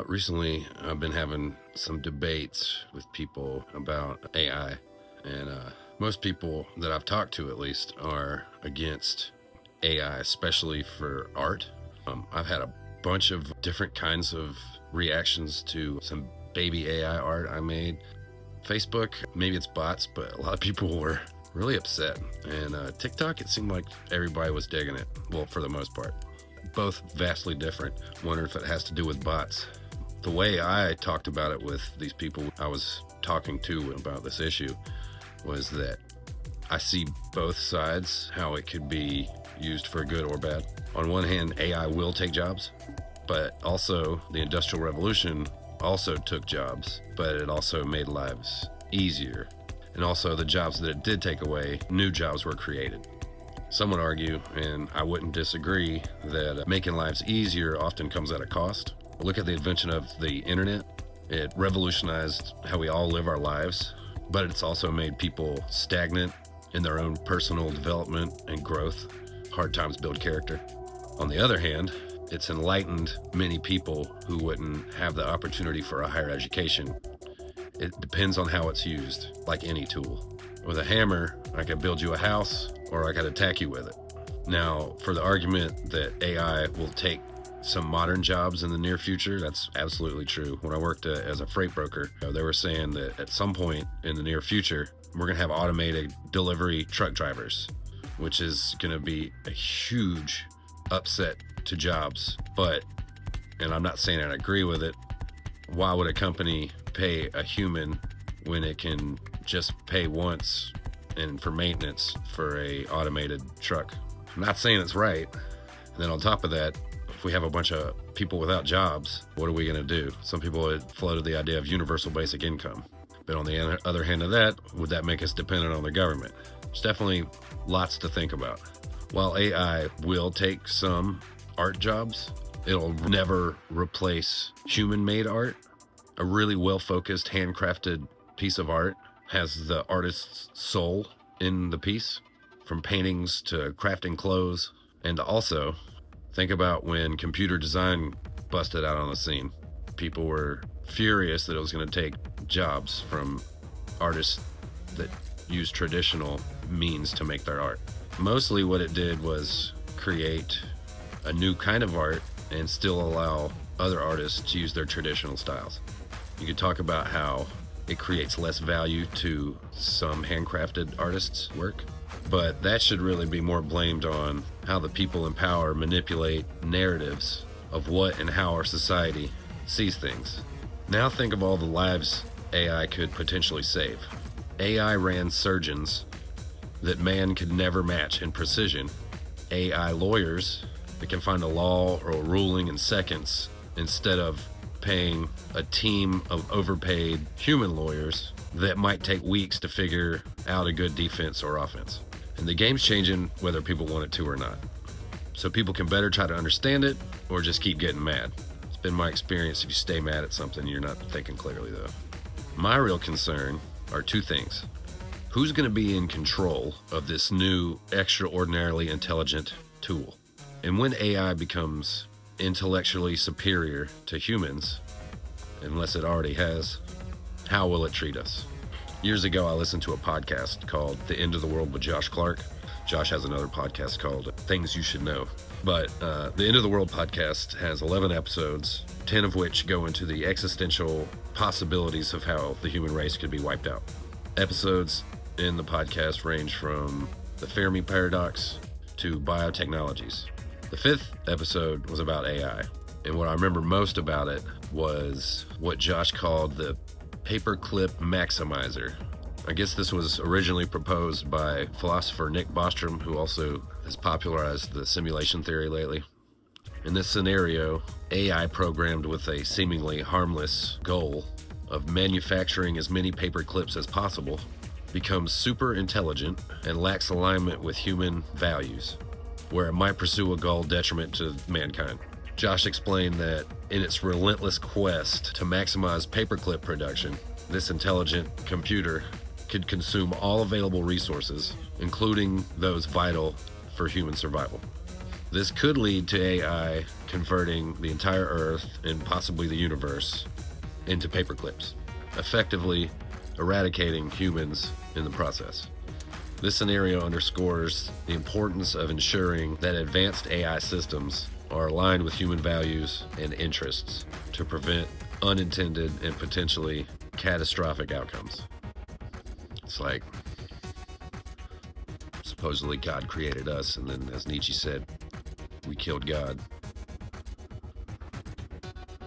Recently, I've been having some debates with people about AI, and most people that I've talked to, at least, are against AI, especially for art. I've had a bunch of different kinds of reactions to some baby AI art I made. Facebook, maybe it's bots, but a lot of people were really upset. And TikTok, it seemed like everybody was digging it. Well, for the most part. Both vastly different. Wonder if it has to do with bots. The way I talked about it with these people I was talking to about this issue was that I see both sides, how it could be used for good or bad. On one hand, AI will take jobs, but also the Industrial Revolution also took jobs, but it also made lives easier. And also the jobs that it did take away, new jobs were created. Some would argue, and I wouldn't disagree, that making lives easier often comes at a cost. Look at the invention of the internet. It revolutionized how we all live our lives, but it's also made people stagnant in their own personal development and growth. Hard times build character. On the other hand, it's enlightened many people who wouldn't have the opportunity for a higher education. It depends on how it's used, like any tool. With a hammer, I could build you a house, or I could attack you with it. Now, for the argument that AI will take some modern jobs in the near future, that's absolutely true. When I worked as a freight broker, they were saying that at some point in the near future, we're going to have automated delivery truck drivers, which is going to be a huge upset to jobs. But, and I'm not saying I agree with it, why would a company pay a human when it can just pay once and for maintenance for a automated truck? I'm not saying it's right. And then on top of that, if we have a bunch of people without jobs, what are we going to do? Some people had floated the idea of universal basic income. But on the other hand of that, would that make us dependent on the government? There's definitely lots to think about. While AI will take some art jobs, it'll never replace human-made art. A really well-focused, handcrafted piece of art has the artist's soul in the piece, from paintings to crafting clothes. And also, think about when computer design busted out on the scene. People were furious that it was going to take jobs from artists that use traditional means to make their art. Mostly what it did was create a new kind of art and still allow other artists to use their traditional styles. You could talk about how it creates less value to some handcrafted artists' work, but that should really be more blamed on how the people in power manipulate narratives of what and how our society sees things. Now think of all the lives AI could potentially save. AI ran surgeons that man could never match in precision. AI lawyers that can find a law or a ruling in seconds instead of paying a team of overpaid human lawyers that might take weeks to figure out a good defense or offense. And the game's changing whether people want it to or not. So people can better try to understand it or just keep getting mad. It's been my experience, if you stay mad at something, you're not thinking clearly though. My real concern are two things. Who's going to be in control of this new, extraordinarily intelligent tool? And when AI becomes intellectually superior to humans, unless it already has, how will it treat us? Years ago, I listened to a podcast called The End of the World with Josh Clark. Josh has another podcast called Things You Should Know. But the End of the World podcast has 11 episodes, 10 of which go into the existential possibilities of how the human race could be wiped out. Episodes in the podcast range from the Fermi paradox to biotechnologies. The 5th episode was about AI, and what I remember most about it was what Josh called the paperclip maximizer. I guess this was originally proposed by philosopher Nick Bostrom, who also has popularized the simulation theory lately. In this scenario, AI programmed with a seemingly harmless goal of manufacturing as many paper clips as possible becomes super intelligent and lacks alignment with human values, where it might pursue a goal detriment to mankind. Josh explained that in its relentless quest to maximize paperclip production, this intelligent computer could consume all available resources, including those vital for human survival. This could lead to AI converting the entire Earth and possibly the universe into paperclips, effectively eradicating humans in the process. This scenario underscores the importance of ensuring that advanced AI systems are aligned with human values and interests to prevent unintended and potentially catastrophic outcomes. It's like supposedly God created us, and then, as Nietzsche said, we killed God.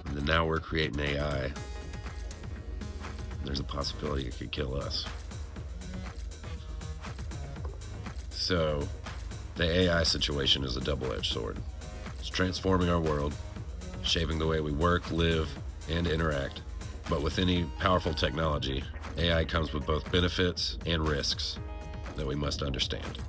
And then now we're creating AI. There's a possibility it could kill us. So the AI situation is a double-edged sword. It's transforming our world, shaping the way we work, live, and interact. But with any powerful technology, AI comes with both benefits and risks that we must understand.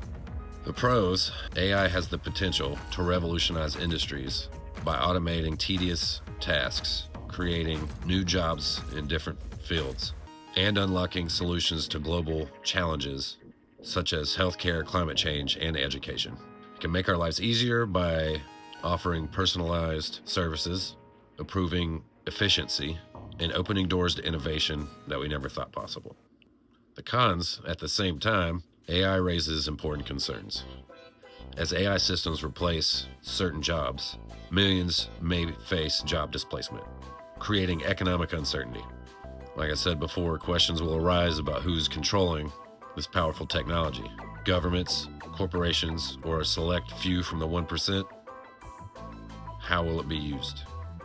The pros: AI has the potential to revolutionize industries by automating tedious tasks, creating new jobs in different fields, and unlocking solutions to global challenges such as healthcare, climate change, and education. It can make our lives easier by offering personalized services, improving efficiency, and opening doors to innovation that we never thought possible. The cons: at the same time, AI raises important concerns. As AI systems replace certain jobs, millions may face job displacement, creating economic uncertainty. Like I said before, questions will arise about who's controlling this powerful technology: governments, corporations, or a select few from the 1%. How will it be used?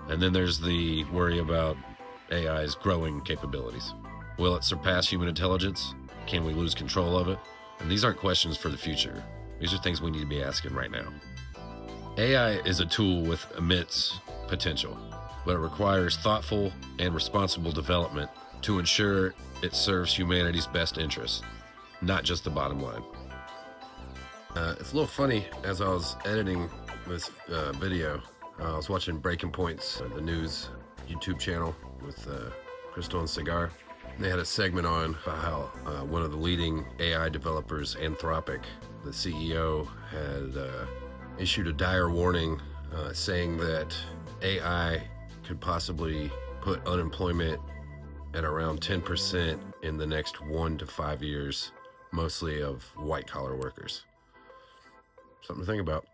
And then there's the worry about AI's growing capabilities. Will it surpass human intelligence? Can we lose control of it? And these aren't questions for the future. These are things we need to be asking right now. AI is a tool with immense potential, but it requires thoughtful and responsible development to ensure it serves humanity's best interests, not just the bottom line. It's a little funny, as I was editing this video, I was watching Breaking Points, the news YouTube channel with Crystal and Cigar. They had a segment on how one of the leading AI developers, Anthropic, the CEO, had issued a dire warning saying that AI could possibly put unemployment at around 10% in the next 1 to 5 years, mostly of white-collar workers. Something to think about.